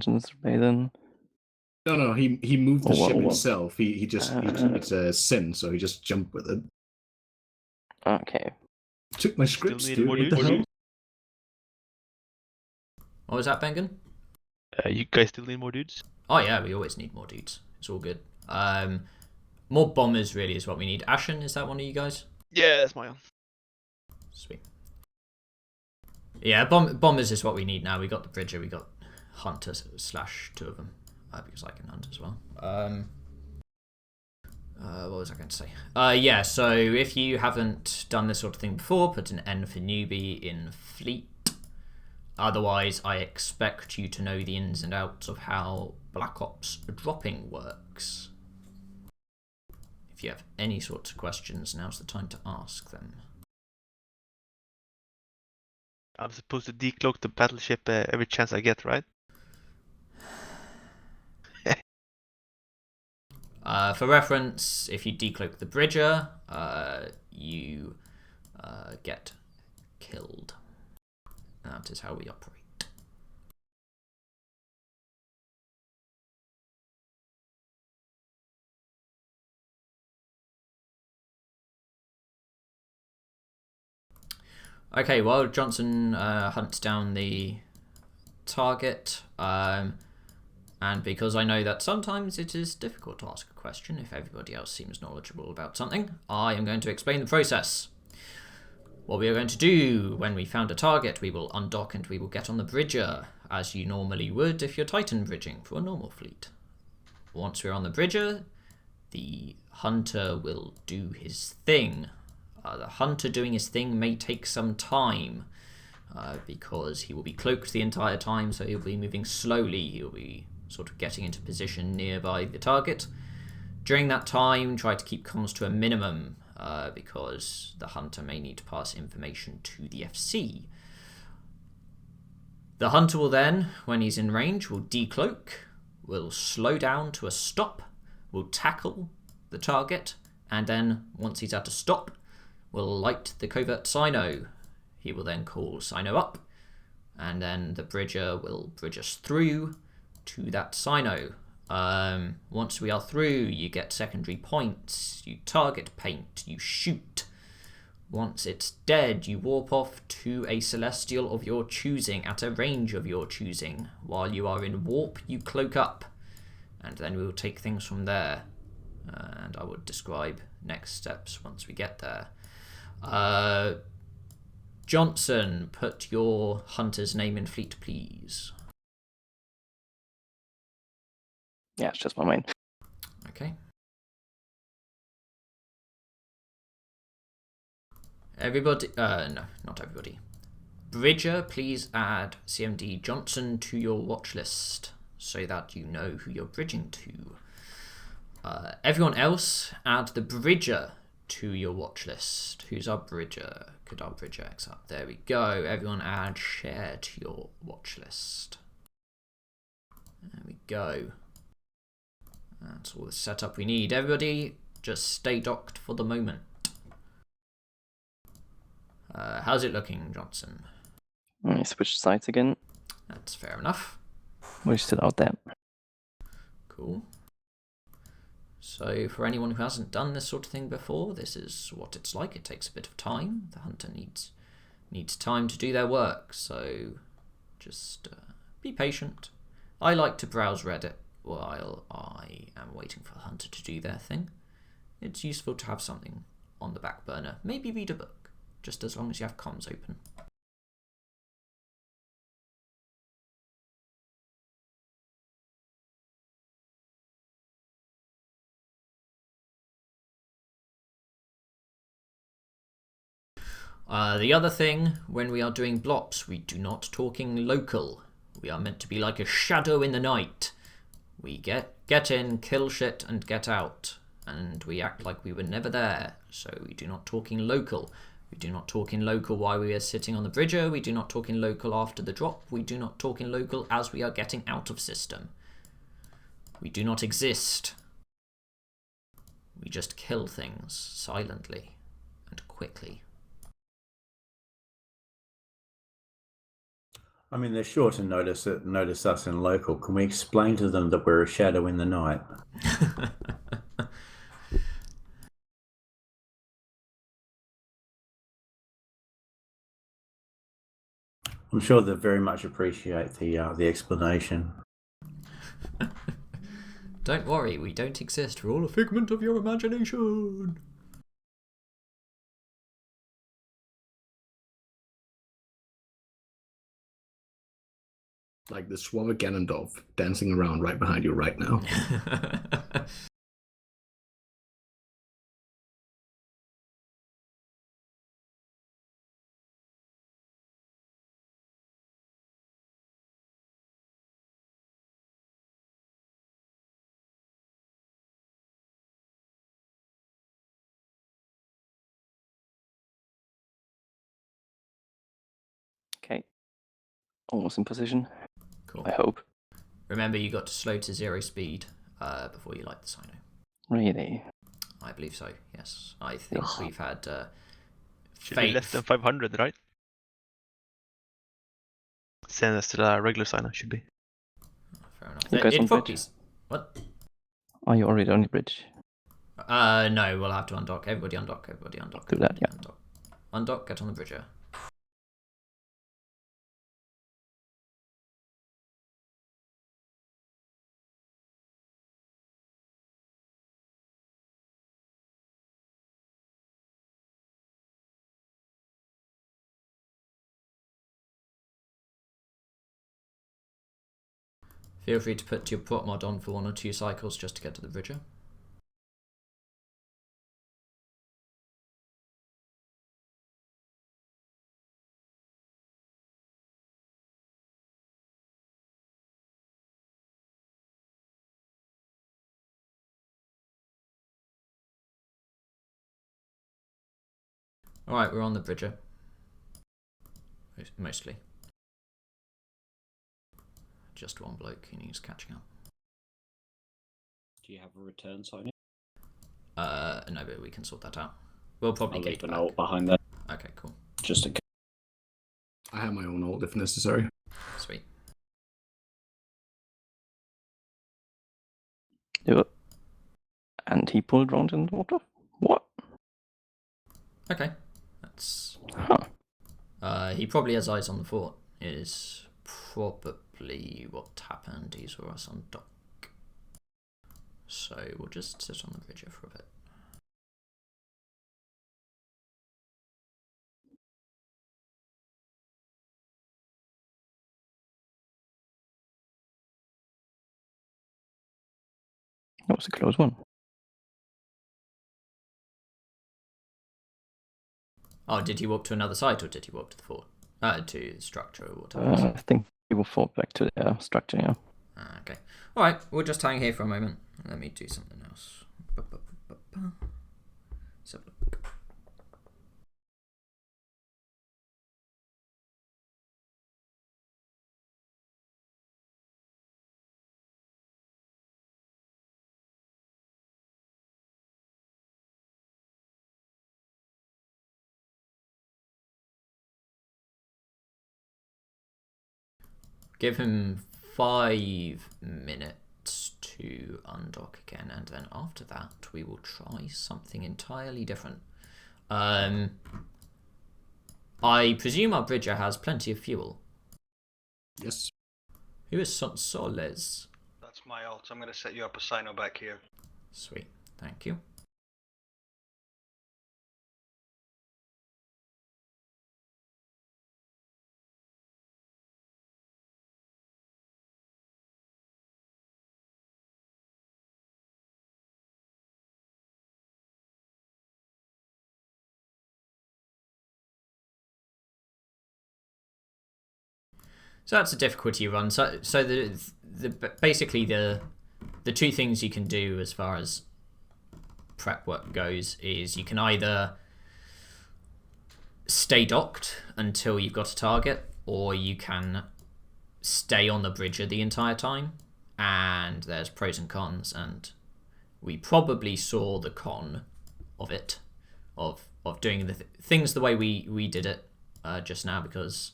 then. No, he moved the ship Whoa. himself. It's a sin, so he just jumped with it. Okay. Took my scripts, need dude. more What the dudes? hell? What was that, Bengen? You guys still need more dudes? Oh yeah, we always need more dudes. It's all good. More bombers really is what we need. Ashen, is that one of you guys? Yeah, that's my own. Sweet. Yeah, bombers is what we need now. We got the Bridger, we got Hunter / 2 of them. Because I can hunt as well. What was I going to say? Yeah, so if you haven't done this sort of thing before, put an N for newbie in fleet. Otherwise, I expect you to know the ins and outs of how Black Ops dropping works. If you have any sorts of questions, now's the time to ask them. I'm supposed to decloak the battleship every chance I get, right? For reference, if you decloak the Bridger, you get killed. That is how we operate. Okay, well, Johnson hunts down the target, and because I know that sometimes it is difficult to ask a question if everybody else seems knowledgeable about something, I am going to explain the process. What we are going to do when we found a target, we will undock and we will get on the Bridger, as you normally would if you're Titan bridging for a normal fleet. Once we're on the Bridger, the Hunter will do his thing. The Hunter doing his thing may take some time, because he will be cloaked the entire time, so he'll be moving slowly. He'll be sort of getting into position nearby the target. During that time, try to keep comms to a minimum, because the Hunter may need to pass information to the FC. The Hunter will then, when he's in range, will decloak, will slow down to a stop, will tackle the target, and then, once he's at a stop, will light the covert Cyno. He will then call Cyno up, and then the Bridger will bridge us through to that Cyno. Once we are through, you get secondary points, you target paint, you shoot. Once it's dead, you warp off to a Celestial of your choosing at a range of your choosing. While you are in warp, you cloak up, and then we will take things from there. And I will describe next steps once we get there. Johnson, put your Hunter's name in fleet, please. Yeah, it's just my main. Okay. Everybody, no, not everybody. Bridger, please add CMD Johnson to your watch list so that you know who you're bridging to. Everyone else, add the Bridger to your watch list. Who's our Bridger? Could our Bridger X up? There we go. Everyone add share to your watch list. There we go. That's all the setup we need. Everybody, just stay docked for the moment. How's it looking, Johnson? Let me switch sides again. That's fair enough. We're still out there. Cool. So for anyone who hasn't done this sort of thing before, this is what it's like. It takes a bit of time. The Hunter needs time to do their work, so just be patient. I like to browse Reddit while I am waiting for the Hunter to do their thing. It's useful to have something on the back burner. Maybe read a book, just as long as you have comms open. The other thing, when we are doing blops, we do not talking local. We are meant to be like a shadow in the night. We get in, kill shit, and get out. And we act like we were never there. So we do not talk in local. We do not talk in local while we are sitting on the Bridger. We do not talk in local after the drop. We do not talk in local as we are getting out of system. We do not exist. We just kill things silently and quickly. I mean, they're sure to notice us in local. Can we explain to them that we're a shadow in the night? I'm sure they very much appreciate the explanation. Don't worry, we don't exist. We're all a figment of your imagination. Like the suave Ganondorf dancing around right behind you right now. Okay. Almost in position. Cool. I hope. Remember, you got to slow to 0 speed before you light the Sino. Really? I believe so, yes. I think Ugh. we've had Should be less than 500, right? Send us to the regular sign should be. Fair enough. You guys on probably... bridge? What? Are you already on the bridge? No, we'll have to undock. Everybody undock, everybody undock. Do that, yeah. Undock. Undock, get on the bridger. Feel free to put your prop mod on for 1 or 2 cycles just to get to the bridger. Alright, we're on the bridger. Mostly. Just one bloke who needs catching up. Do you have a return sign? No, but we can sort that out. We'll probably I'll gate leave a back. note behind there, Okay, cool. just in case. I have my own ult if necessary. Sweet. Do it. And he pulled around in the water? What? Okay. That's... Huh. he probably has eyes on the fort, is probably what happened. He saw us on dock. So we'll just sit on the bridger for a bit. That was a close one. Oh, did he walk to another site or did he walk to the fort? To the structure or whatever. I think he will fall back to the structure, yeah. Okay. Alright, we'll just hang here for a moment. Let me do something else. Let's have a look. Give him 5 minutes to undock again, and then after that we will try something entirely different. I presume our bridger has plenty of fuel. Yes. Who is Sonsoles? That's my ult. I'm going to set you up a Sino back here. Sweet, thank you. So that's a difficulty run. So basically the 2 things you can do as far as prep work goes is you can either stay docked until you've got a target, or you can stay on the bridger the entire time. And there's pros and cons, and we probably saw the con of it, of doing the things the way we did it just now, because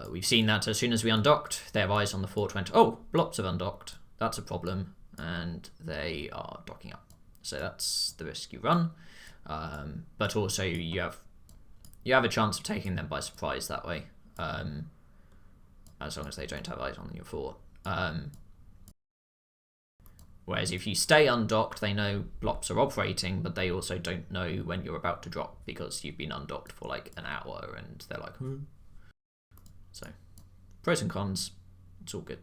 We've seen that as soon as we undocked, their eyes on the fort went, oh, Blops have undocked. That's a problem. And they are docking up. So that's the risk you run. But also you have a chance of taking them by surprise that way. As long as they don't have eyes on your fort. Whereas if you stay undocked, they know Blops are operating, but they also don't know when you're about to drop because you've been undocked for like an hour and they're like, hmm. So, pros and cons, it's all good.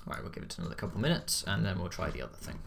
Right, we'll give it another couple minutes and then we'll try the other thing.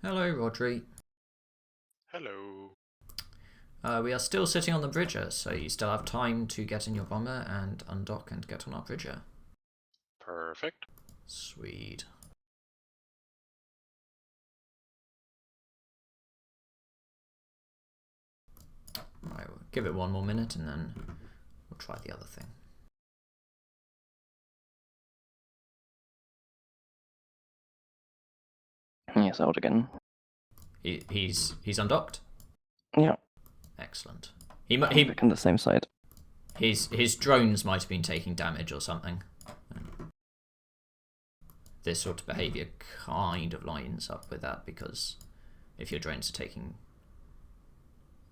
Hello, Rodri. Hello. We are still sitting on the bridger, so you still have time to get in your bomber and undock and get on our bridger. Perfect. Sweet. Right, we'll give it one more minute and then we'll try the other thing. Yes, out again. He's undocked? Yeah. Excellent. Back on the same side. His drones might have been taking damage or something. This sort of behaviour kind of lines up with that, because if your drones are taking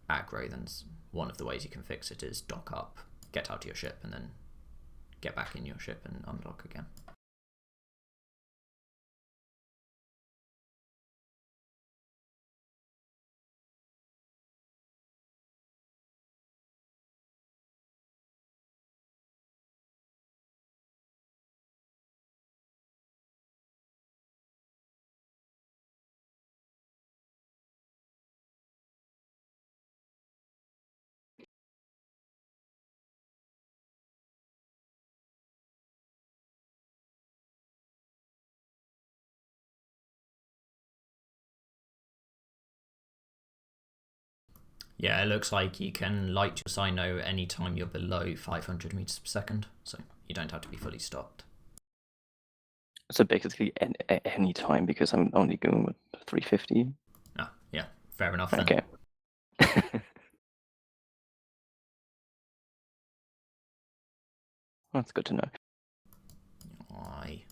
aggro, then one of the ways you can fix it is dock up, get out of your ship, and then get back in your ship and undock again. Yeah, it looks like you can light your Sino anytime you're below 500 meters per second, so you don't have to be fully stopped. So basically any time, because I'm only going with 350. Ah, yeah, fair enough then. Okay. That's good to know. Aye.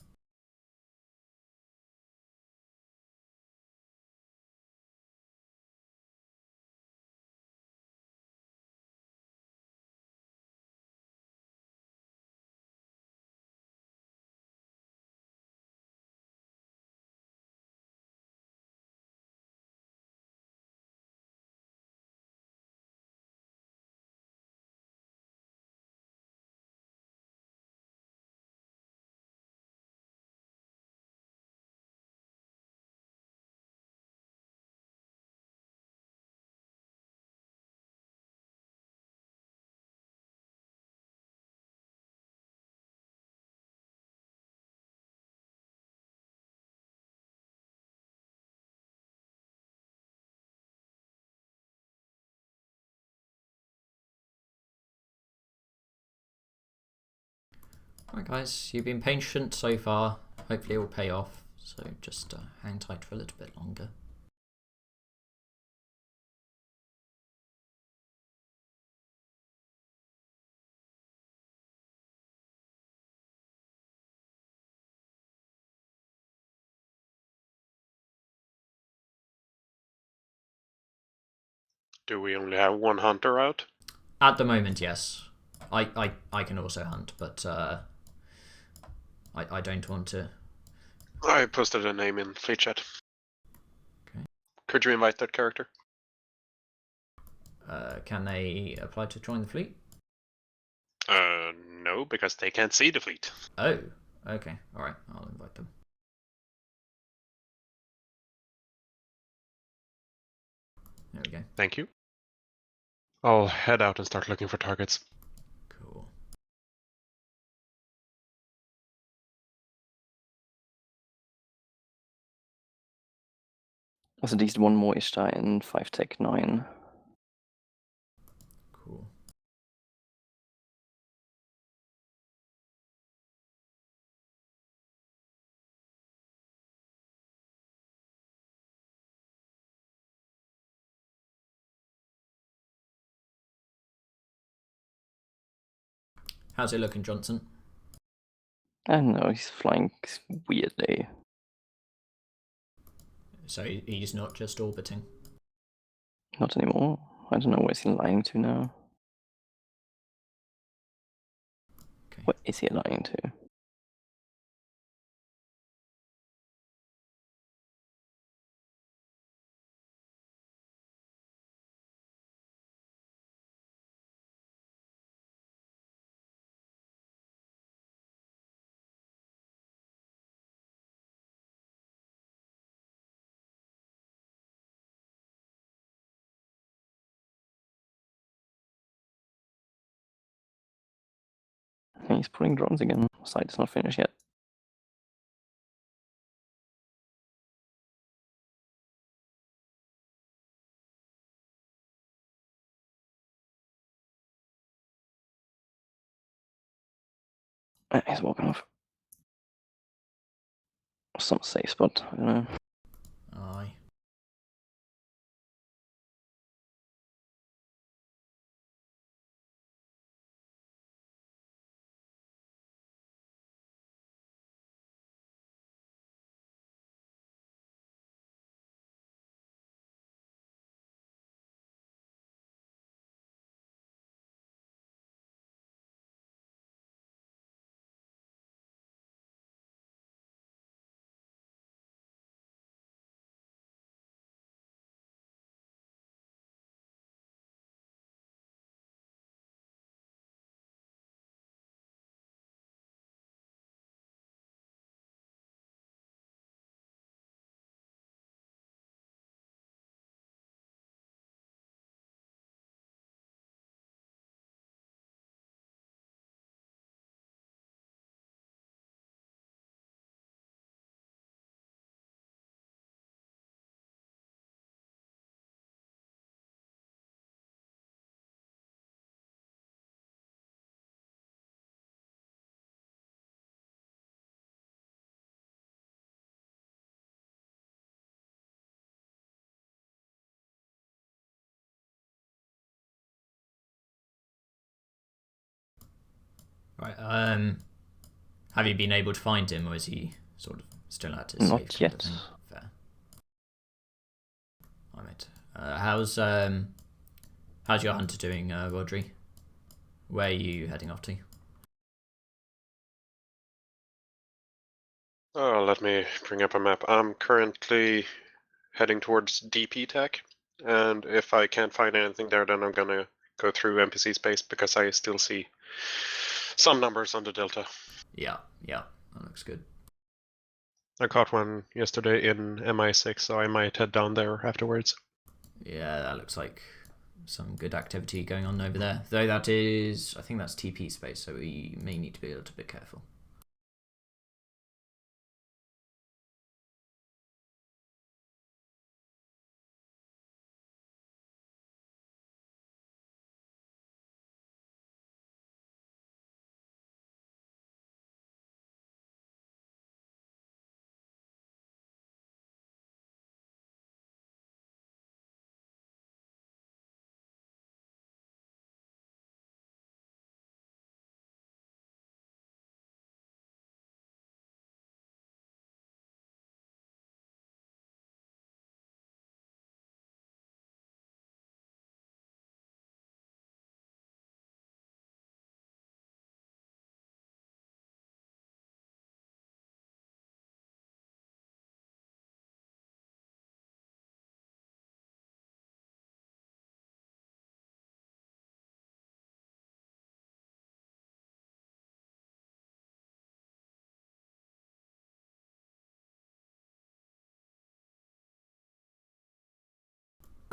Alright guys, you've been patient so far. Hopefully it will pay off. So just hang tight for a little bit longer. Do we only have one hunter out? At the moment, yes. I can also hunt, but I don't want to. I posted a name in Fleet Chat. Okay. Could you invite that character? Can they apply to join the fleet? No, because they can't see the fleet. Oh, okay. Alright, I'll invite them. There we go. Thank you. I'll head out and start looking for targets. Cool. There's at least one more Ishtar in 5 Tech 9. Cool. How's it looking, Johnson? I don't know, he's flying weirdly. So he's not just orbiting. Not anymore. I don't know where he's lying to now. Okay. What is he lying to? He's pulling drones again. Site is not finished yet. He's walking off. Some safe spot, I don't know. Aye. Right. Have you been able to find him, or is he sort of still at his Not safe yet. thing? Fair. All right. How's your hunter doing, Rodri? Where are you heading off to? Let me bring up a map. I'm currently heading towards DP Tech, and if I can't find anything there, then I'm gonna go through NPC space because I still see some numbers on the Delta. Yeah, that looks good. I caught one yesterday in MI6, so I might head down there afterwards. Yeah, that looks like some good activity going on over there. Though that is, I think that's TP space, so we may need to be a little bit careful.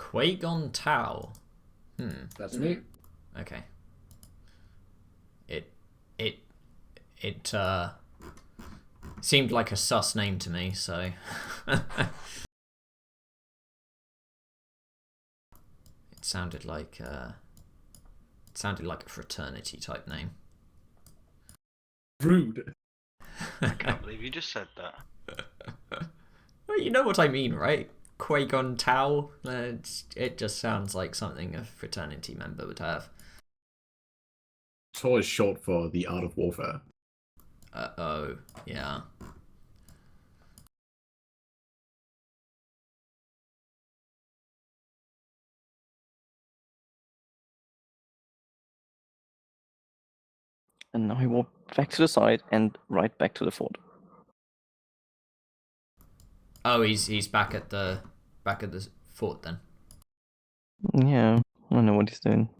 Qui-Gon Tao. That's me. Okay. It seemed like a sus name to me, so it sounded like a fraternity type name. Rude. I can't believe you just said that. Well, you know what I mean, right? Qui-Gon Tao. It just sounds like something a fraternity member would have. Tor is short for the art of warfare. Oh, yeah. And now he walked back to the side and right back to the fort. Oh, he's back at the fort then. Yeah, I don't know what he's doing.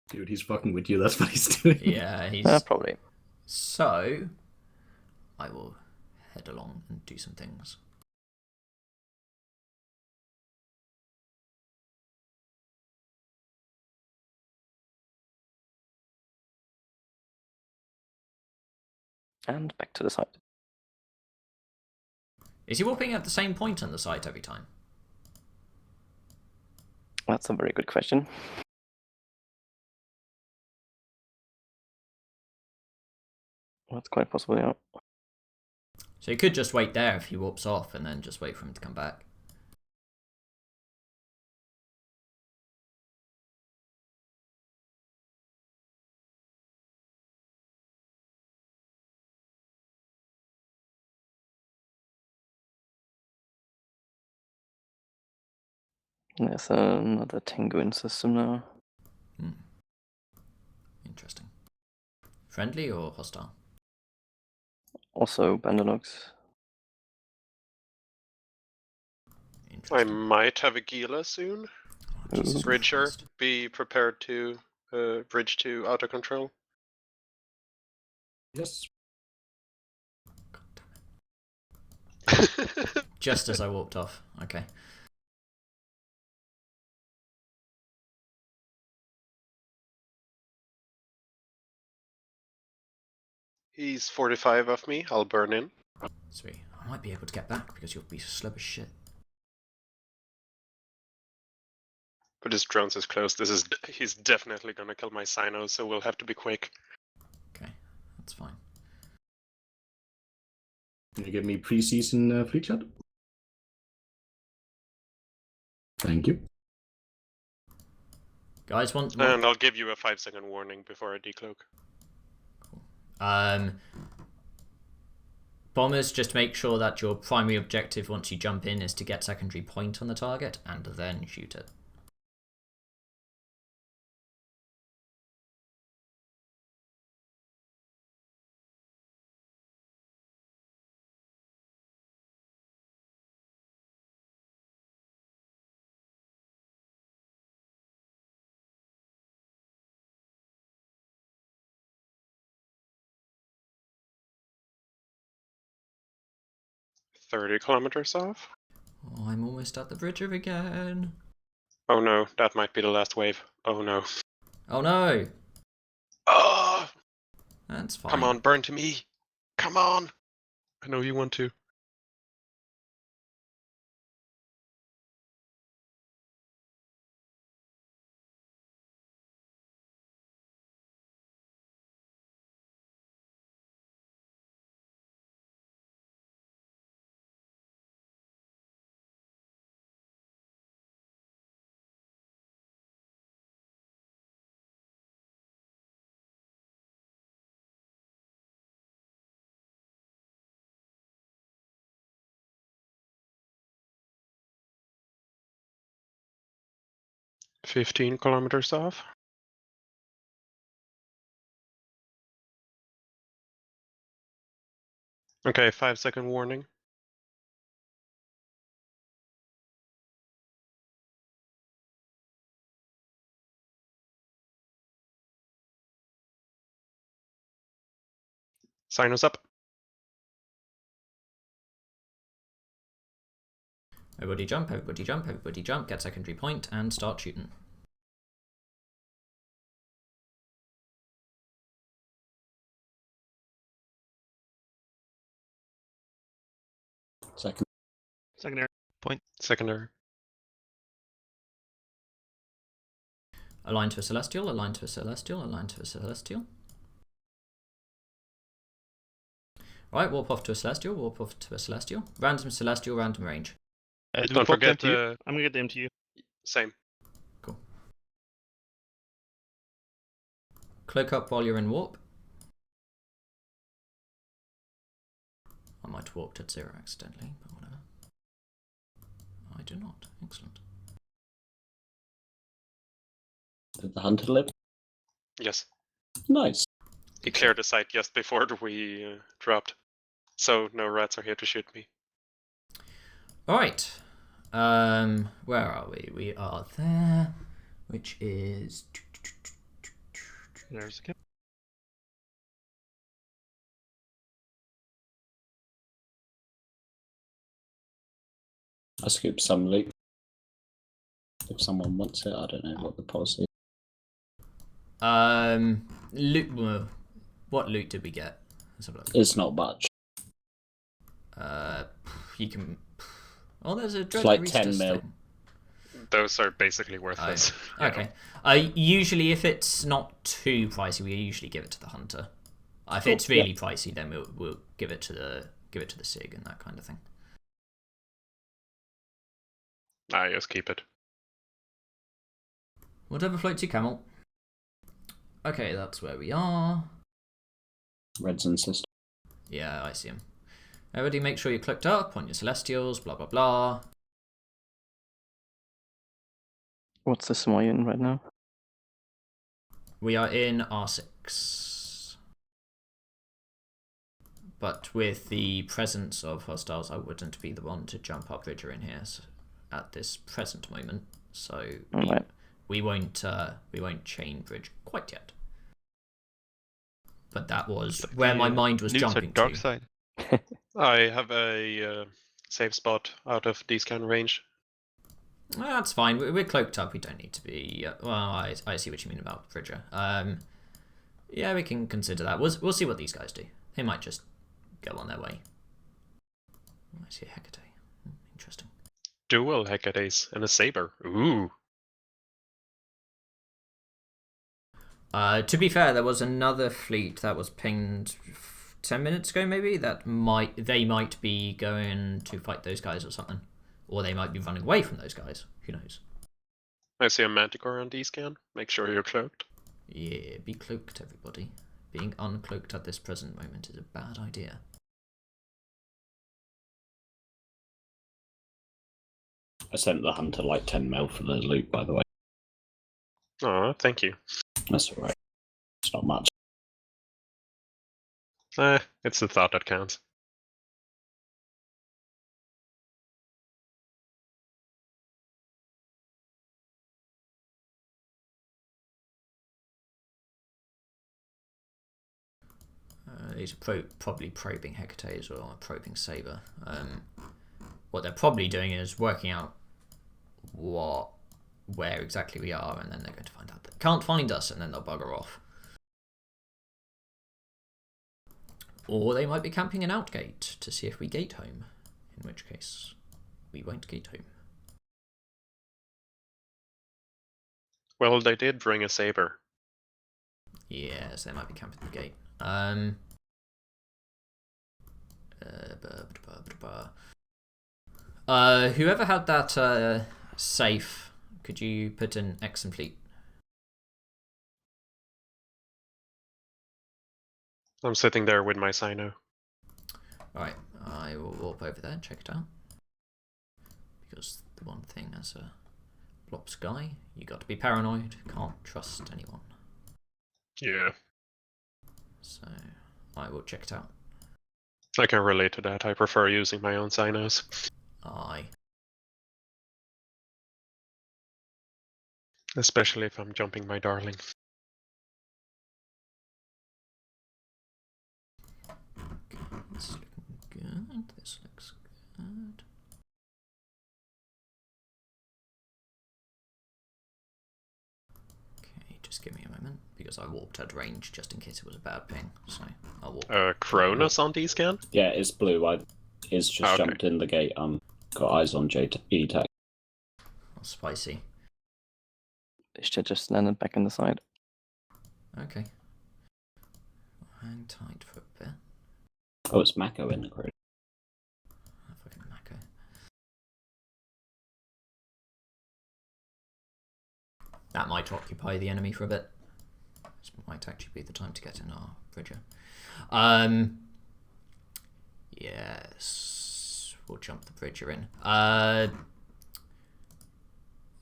Dude, he's fucking with you. That's what he's doing. Yeah, he's Probably. So I will head along and do some things. And back to the side. Is he warping at the same point on the site every time? That's a very good question. That's quite possible, yeah. So he could just wait there if he warps off and then just wait for him to come back. There's another Tengu system now. Interesting. Friendly or hostile? Also Bandalogs. I Interesting. might have a Gila soon. Oh, Jesus Bridger, Christ. be prepared to bridge to auto control. Yes. God damn it. Just as I walked off. Okay. He's 45 of me. I'll burn in. Sweet. I might be able to get back because you'll be slow as shit. But his drones is close. He's definitely gonna kill my Sino, so we'll have to be quick. Okay, that's fine. Can you give me preseason fleet chat? Thank you. Guys, one. And I'll give you a 5-second warning before I decloak. Bombers, just make sure that your primary objective once you jump in is to get secondary point on the target and then shoot it. .30 kilometers off. Oh, I'm almost at the bridger again. Oh no, that might be the last wave. Oh no. Oh no! Oh, That's fine. come on, burn to me. Come on. I know you want to. .15 kilometers off. Okay, 5-second warning. Sinos up. Everybody jump, everybody jump, everybody jump, get secondary point, and start shooting. Second. Secondary point. Secondary. Align to a celestial, align to a celestial, align to a celestial. Right, warp off to a celestial, warp off to a celestial. Random celestial, random range. Do we Don't pop them forget to you? I'm gonna get them to you. Same. Cool. Cloak up while you're in warp. I might have warped at 0 accidentally, but whatever. I do not. Excellent. Did the hunter live? Yes. Nice. He cleared the site just before we dropped. So no rats are here to shoot me. Alright. Where are we? We are there, which is... There's the I skipped some loot. If someone wants it, I don't know what the policy is. Loot. Well, what loot did we get? Let's have a look. It's not much. You can. Oh, there's a It's like 10 Dreadnought mil. thing. Those are basically worthless. Okay. Usually, if it's not too pricey, we usually give it to the hunter. If Cool, it's really pricey, then we'll give it to the Sig and that kind of thing. I just keep it. Whatever floats your camel. Okay, that's where we are. Reds and system. Yeah, I see him. Everybody make sure you're clicked up on your celestials, blah blah blah. What system are you in right now? We are in R6. But with the presence of hostiles, I wouldn't be the one to jump up Ridger in here at this present moment. So we won't chain bridge quite yet. But that was where my mind was jumping dark to. side. I have a safe spot out of D-scan range. Well, that's fine. We're cloaked up. We don't need to be. Well, I see what you mean about Bridger. Yeah, we can consider that. We'll see what these guys do. They might just go on their way. Oh, I see a Hecate. Interesting. Dual Hecates and a Saber. Ooh. To be fair, there was another fleet that was pinged 10 minutes ago, maybe, that they might be going to fight those guys or something. Or they might be running away from those guys. Who knows? I see a Manticore on D-scan. Make sure you're cloaked. Yeah, be cloaked, everybody. Being uncloaked at this present moment is a bad idea. I sent the hunter like 10 mil for the loot, by the way. Oh, thank you. That's alright. It's not much. It's the thought that counts. These are probably probing Hecates or probing Saber. What they're probably doing is working out where exactly we are, and then they're going to find out they can't find us, and then they'll bugger off. Or they might be camping an outgate to see if we gate home, in which case we won't gate home. Well, they did bring a Saber. Yes, they might be camping the gate. Whoever had that safe, could you put in X and fleet? I'm sitting there with my Sino. Alright, I will warp over there and check it out. Because the one thing as a Blops guy, you got to be paranoid, can't trust anyone. Yeah. So, I will check it out. I can relate to that. I prefer using my own Sinos. Aye. Especially if I'm jumping my darling. Okay, this is looking good. This looks good. Just give me a moment, because I warped at range just in case it was a bad ping. So I'll warp. Cronus on D-scan? Yeah, it's blue. It's just Okay. jumped in the gate. Got eyes on E-Tech. Oh, spicy. Ishtar just landed back in the side. Okay. Hang tight for a bit. Oh, it's Mako in the grid. Oh, fucking Mako. That might occupy the enemy for a bit. This might actually be the time to get in our Bridger. Yes. We'll jump the Bridger in.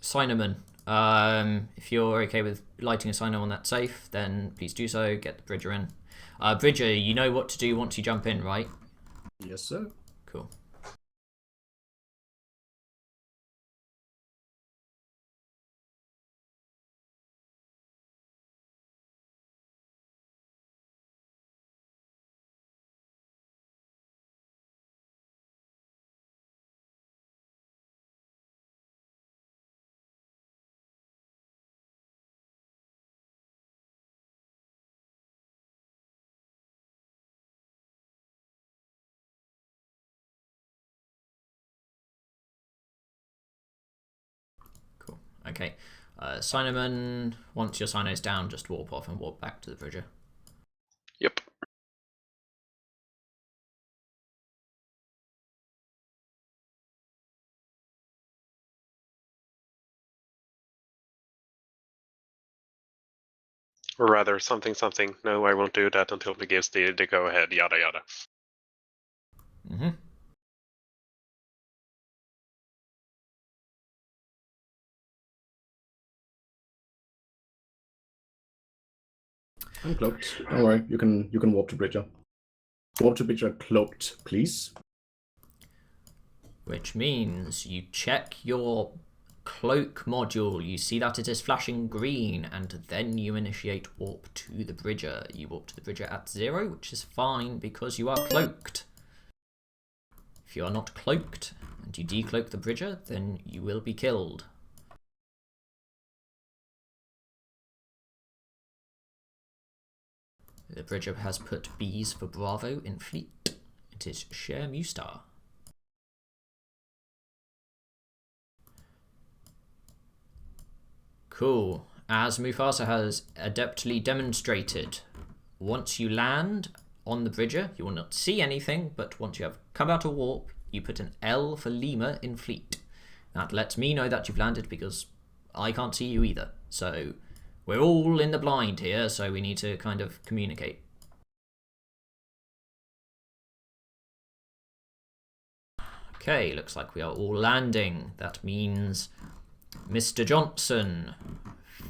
Sineman. If you're okay with lighting a Sino on that safe, then please do so. Get the Bridger in. Bridger, you know what to do once you jump in, right? Yes, sir. Cool. Cool. Okay. Sineman, once your Sino's down, just warp off and warp back to the Bridger. Yep. Or rather, something. No, I won't do that until it gives the go-ahead, yada yada. Mm-hmm. I'm cloaked. Don't worry, you can warp to Bridger. Warp to Bridger cloaked, please. Which means you check your cloak module, you see that it is flashing green, and then you initiate warp to the Bridger. You warp to the Bridger at 0, which is fine because you are cloaked. If you are not cloaked and you decloak the Bridger, then you will be killed. The Bridger has put B's for Bravo in fleet. It is Cher Mustar. Cool. As Mufasa has adeptly demonstrated, once you land on the Bridger, you will not see anything, but once you have come out of warp, you put an L for Lima in fleet. That lets me know that you've landed because I can't see you either. So we're all in the blind here, so we need to kind of communicate. Okay, looks like we are all landing. That means Mr. Johnson,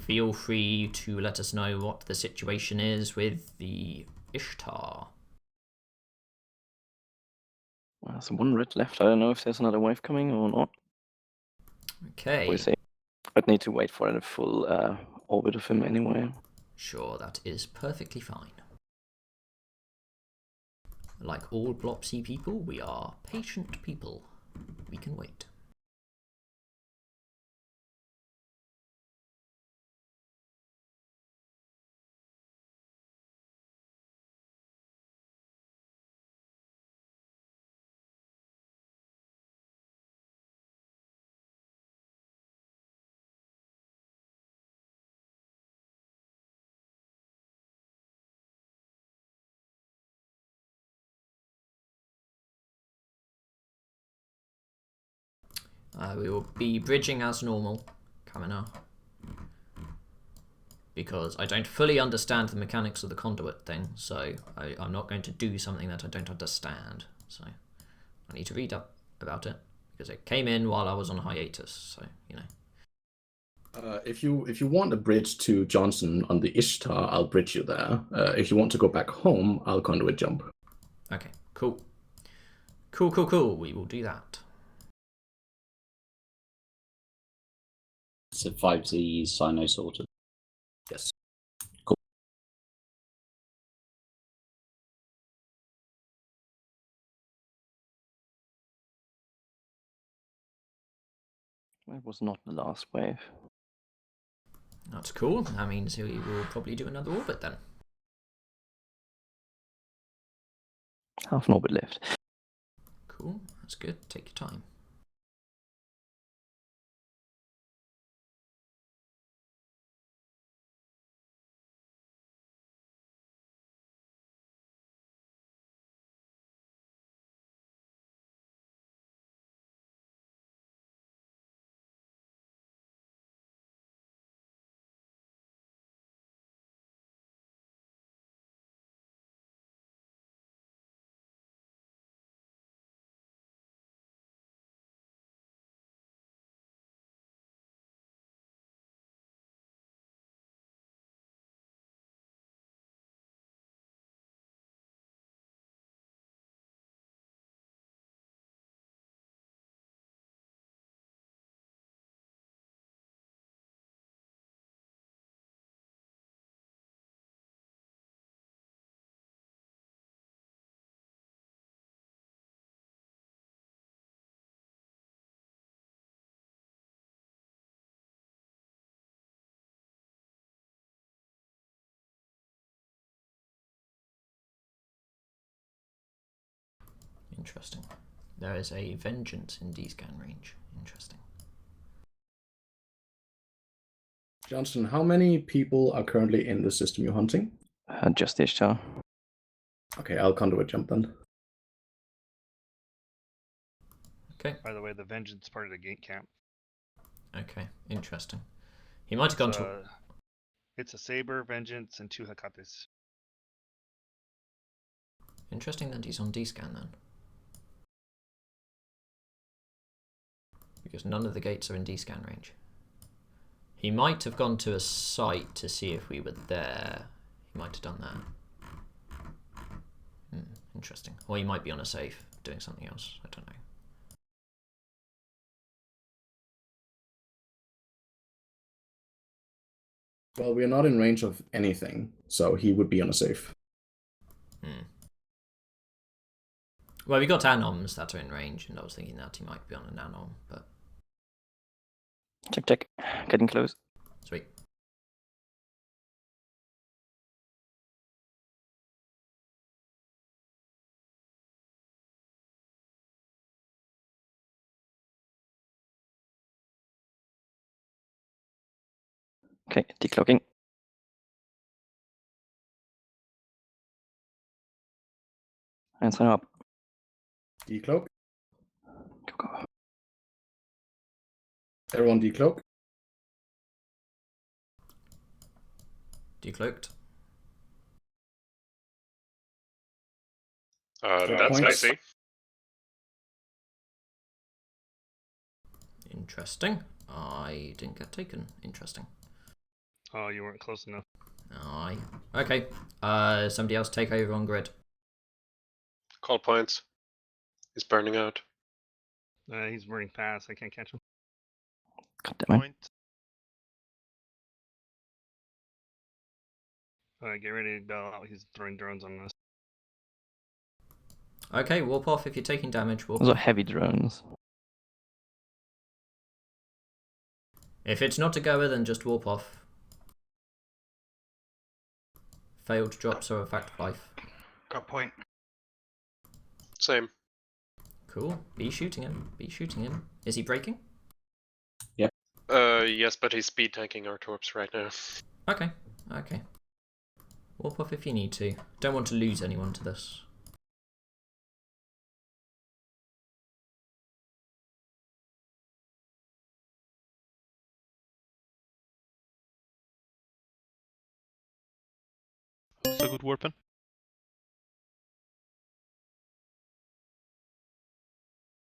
feel free to let us know what the situation is with the Ishtar. Well, there's one red left. I don't know if there's another wave coming or not. Okay. We'll see. I'd need to wait for a full orbit of him anyway. Sure, that is perfectly fine. Like all Blopsy people, we are patient people. We can wait. We will be bridging as normal, Kaminar. Because I don't fully understand the mechanics of the conduit thing, so I'm not going to do something that I don't understand. So I need to read up about it, because it came in while I was on hiatus, so, you know. If you want a bridge to Johnson on the Ishtar, I'll bridge you there. If you want to go back home, I'll conduit jump. Okay, cool. Cool. We will do that. It's a 5Z Sino sorted. Yes. Cool. It was not the last wave. That's cool. That means we will probably do another orbit then. Half an orbit left. Cool. That's good. Take your time. Interesting. There is a vengeance in D-scan range. Interesting. Johnson, how many people are currently in the system you're hunting? Just Ishtar. Okay, I'll conduit jump then. Okay. By the way, the vengeance part of the gate camp. Okay. Interesting. He might have gone to. It's a saber, vengeance, and 2 Hekates. Interesting that he's on D-scan then. Because none of the gates are in D-scan range. He might have gone to a site to see if we were there. He might have done that. Interesting. Or he might be on a safe doing something else. I don't know. Well, we're not in range of anything, so he would be on a safe. Well, we got anoms that are in range, and I was thinking that he might be on an anom, but... Check. Getting close. Sweet. Okay, decloaking. And sign up. Decloak. Go. Everyone decloak. Decloaked. That's points. spicy. Interesting. I didn't get taken. Interesting. Oh, you weren't close enough. Aye. Okay. Somebody else take over on grid. Call points. He's burning out. He's running fast. I can't catch him. God damn it. Point. Get ready to bail out. He's throwing drones on us. Okay, warp off if you're taking damage. Warp Those are off. heavy drones. If it's not a goer, then just warp off. Failed drops are a fact of life. Got point. Same. Cool. Be shooting him. Be shooting him. Is he breaking? Yes, but he's speed tanking our torps right now. Okay. Okay. Warp off if you need to. Don't want to lose anyone to this. So good warping.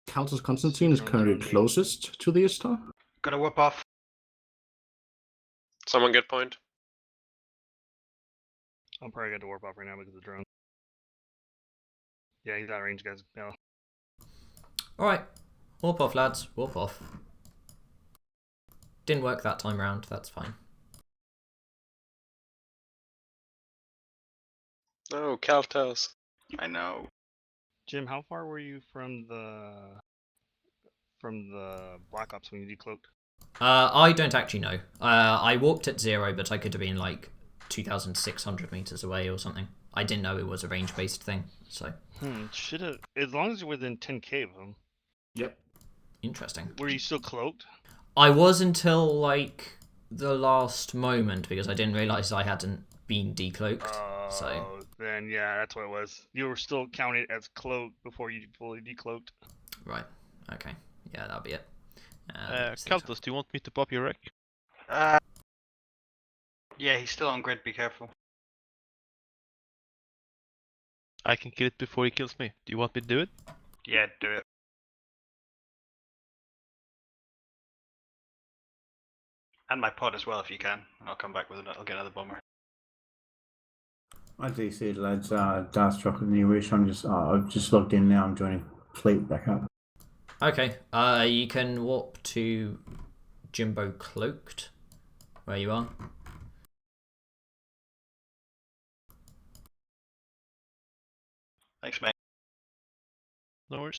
Caltus Constantine is currently closest to the Ishtar. Gotta whip off. Someone get point. I'm probably going to warp off right now because of the drone. Yeah, he's out of range, guys. Bail. Alright. Warp off, lads. Warp off. Didn't work that time round. That's fine. Oh, Caltas. I know. Jim, how far were you from the Black Ops when you decloaked? I don't actually know. I walked at 0, but I could have been like 2,600 meters away or something. I didn't know it was a range-based thing, so. Should have. As long as you're within 10k of him. Yep. Interesting. Were you still cloaked? I was until like the last moment because I didn't realize I hadn't been decloaked. So Then yeah, that's what it was. You were still counted as cloaked before you fully decloaked. right, okay, yeah, that'll be it. Kaltos, do you want me to pop your wreck? Yeah, he's still on grid, be careful. I can kill it before he kills me. Do you want me to do it? Yeah, do it. And my pod as well, if you can. I'll come back with I'll get another bomber. I DC lads, Darth Chocolate New Wish. I've just logged in now. I'm joining Fleet back up. Okay, you can warp to Jimbo Cloaked, where you are. Thanks, mate. No worries.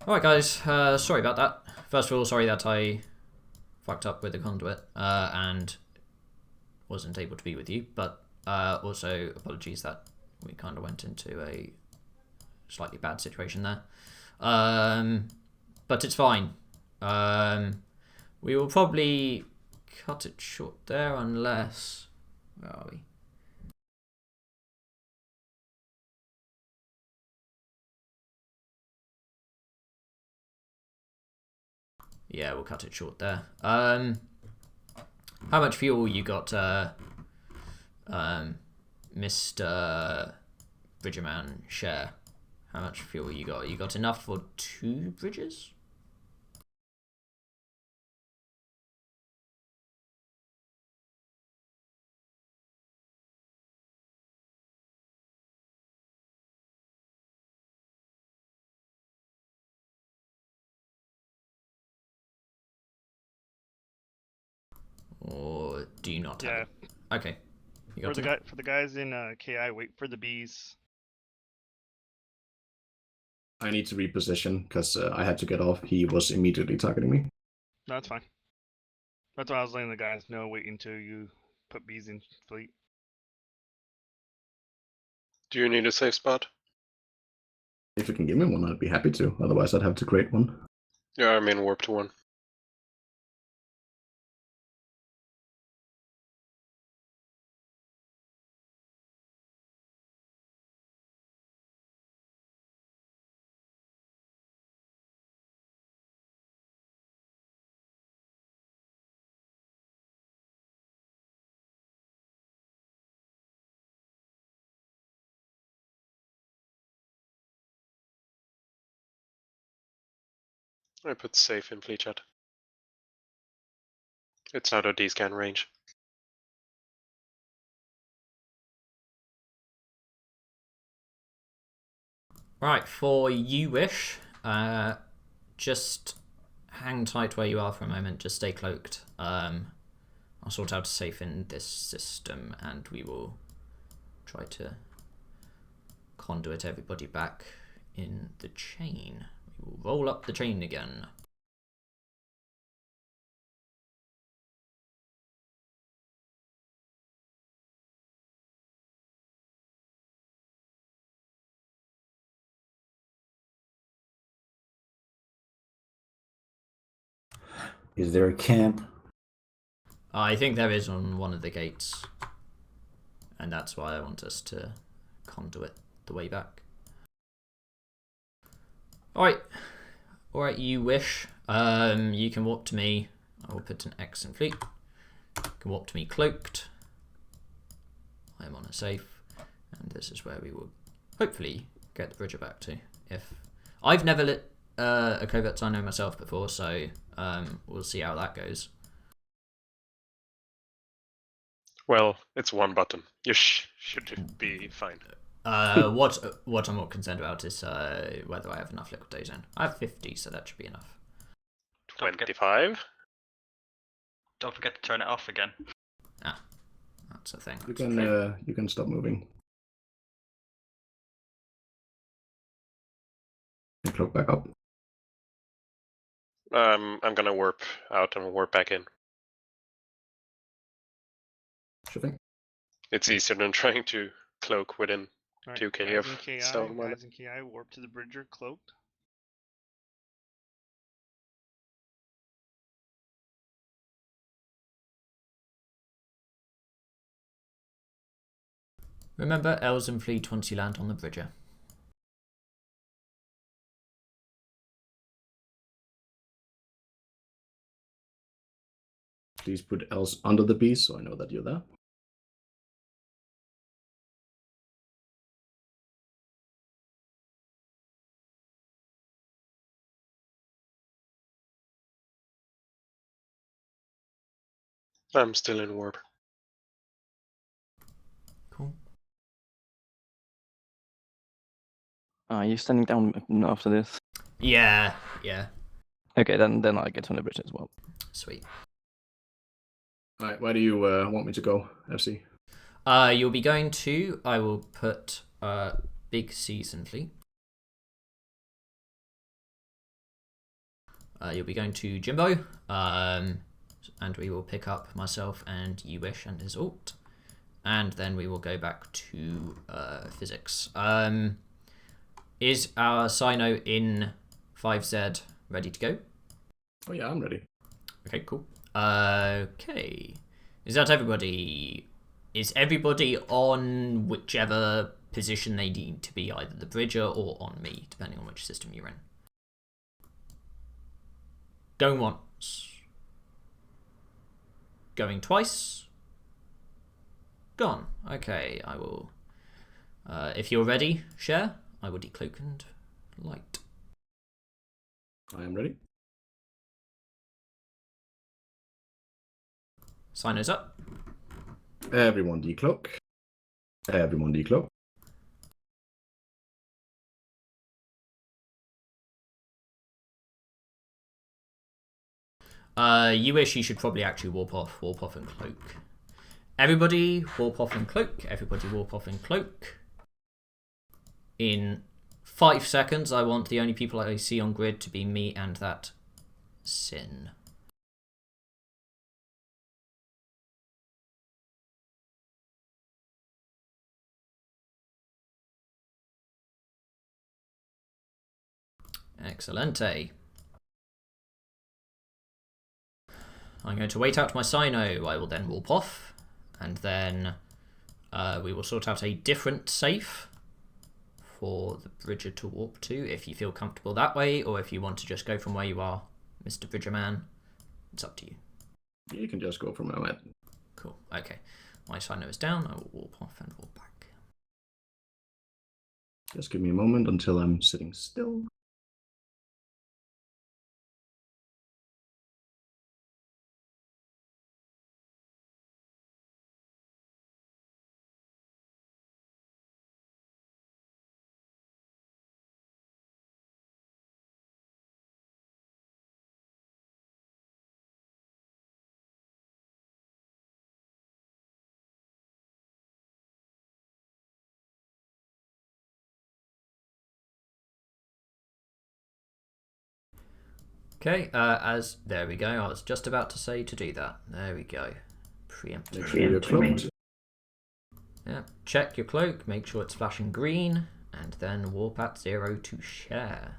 Alright guys, sorry about that. First of all, sorry that I fucked up with the conduit, and wasn't able to be with you, but also apologies that we kind of went into a slightly bad situation there. But it's fine. We will probably cut it short there unless... Where are we? Yeah, we'll cut it short there. How much fuel you got, Mr. Bridgerman Share? How much fuel you got? You got enough for 2 bridges? Or do you not have Yeah. it? Okay. You got For the guys in KI, wait for the bees. I need to reposition because I had to get off. He was immediately targeting me. No, that's fine. That's why I was letting the guys know. Wait until you put bees in fleet. Do you need a safe spot? If you can give me one, I'd be happy to. Otherwise, I'd have to create one. Yeah, I'm in warp to 1. I put safe in fleet chat. It's out of D-scan range. Right, for you wish, just hang tight where you are for a moment, just stay cloaked. I'll sort out a safe in this system and we will try to conduit everybody back in the chain. We will roll up the chain again. Is there a camp? I think there is on one of the gates, and that's why I want us to conduit the way back. Alright, you wish. You can walk to me. I will put an X in fleet. You can walk to me cloaked. I am on a safe, and this is where we will hopefully get the bridger back to. If I've never lit a covert Cyno myself before, so we'll see how that goes. Well, it's one button. You should be fine. What I'm more concerned about is whether I have enough liquid days in. I have 50, so that should be enough. 25? Don't forget to turn it off again. Ah, that's a thing. You can stop moving. And cloak back up. I'm gonna warp out and warp back in. Sure thing. It's easier than trying to cloak within Alright, 2k guys of in KI, stone mana. guys in KI, warp to the bridger, cloaked. Remember, elves and fleet once you land on the bridger. Please put else under the beast so I know that you're there. I'm still in warp. Cool. Are you standing down after this? Yeah. Okay, then I get on the bridge as well. Sweet. Alright, where do you want me to go, FC? You'll be going to. I will put Big Season Fleet. You'll be going to Jimbo. And we will pick up myself and Yuish and his alt. And then we will go back to physics. Is our Sino in 5Z ready to go? Oh yeah, I'm ready. Okay, cool. Okay. Is that everybody? Is everybody on whichever position they need to be, either the bridger or on me, depending on which system you're in? Going once. Going twice. Gone. Okay, I will... if you're ready, share, I will decloak and light. I am ready. Signers up. Everyone decloak. Everyone decloak. You should probably actually warp off and cloak. Everybody warp off and cloak. Everybody warp off and cloak. In 5 seconds, I want the only people I see on grid to be me and that Sin. Excellente. I'm going to wait out my Sino. I will then warp off, and then we will sort out a different safe for the Bridger to warp to, if you feel comfortable that way, or if you want to just go from where you are, Mr. Bridgerman. It's up to you. You can just go from where I'm at. Cool. Okay. My Sino is down. I will warp off and warp back. Just give me a moment until I'm sitting still. Okay, there we go. I was just about to say to do that. There we go. Preempt. Make sure you're cloaked. Yeah, check your cloak, make sure it's flashing green, and then warp at 0 to share.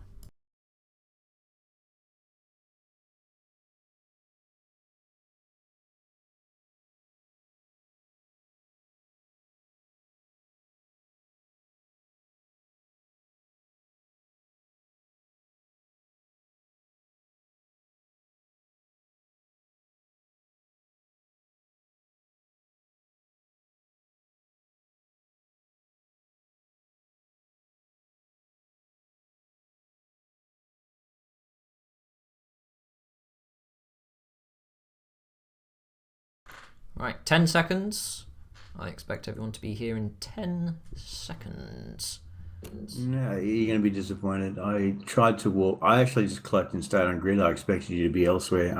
Right, 10 seconds. I expect everyone to be here in 10 seconds. No, you're going to be disappointed. I tried to walk. I actually just collected and stayed on grid. I expected you to be elsewhere.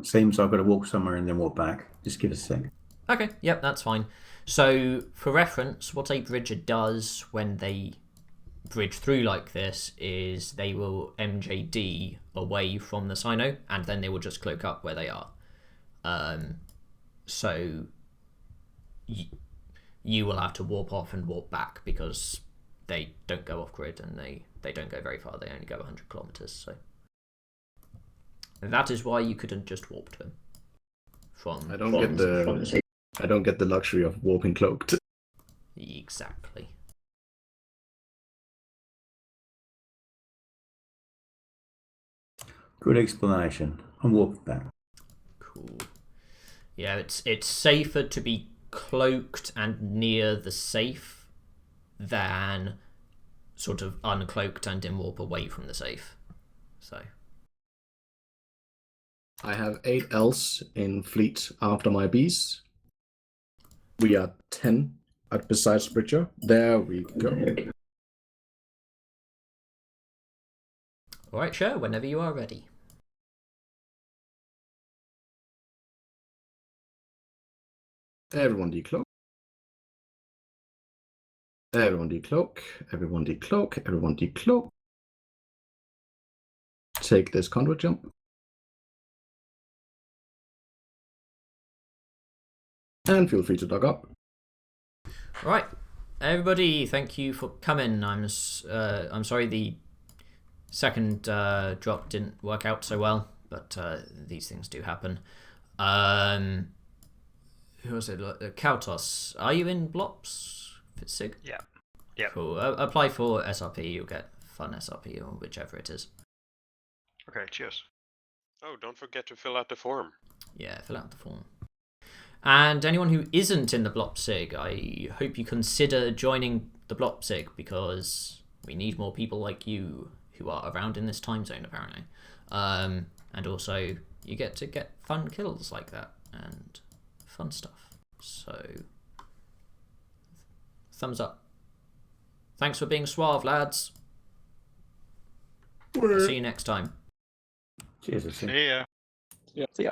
Seems I've got to walk somewhere and then walk back. Just give us a sec. Okay, yep, that's fine. So, for reference, what a Bridger does when they bridge through like this is they will MJD away from the Cyno, and then they will just cloak up where they are. So you will have to warp off and warp back because they don't go off grid and they don't go very far. They only go 100 kilometers. So that is why you couldn't just warp to them. I don't get the luxury of warping cloaked. Exactly. Good explanation. I'm walking back. Cool. Yeah, it's safer to be cloaked and near the safe than sort of uncloaked and in warp away from the safe. So I have 8 Ls in fleet after my bees. We are 10 at besides Bridger. There we go. Alright, sure, whenever you are ready. Everyone decloak. Everyone decloak. Everyone decloak. Everyone decloak. Take this conduit jump. And feel free to dog up. Right, everybody, thank you for coming. I'm sorry the second drop didn't work out so well, but these things do happen. Who was it? Kautos, are you in Blops? Fitzig? Yeah. Yeah. Cool. Apply for SRP. You'll get fun SRP or whichever it is. Okay, cheers. Oh, don't forget to fill out the form. Yeah, fill out the form. And anyone who isn't in the Blopsig, I hope you consider joining the Blopsig because we need more people like you who are around in this time zone, apparently. And also, you get to get fun kills like that and fun stuff. So, thumbs up. Thanks for being suave, lads. I'll see you next time. Cheers. See ya. So yeah.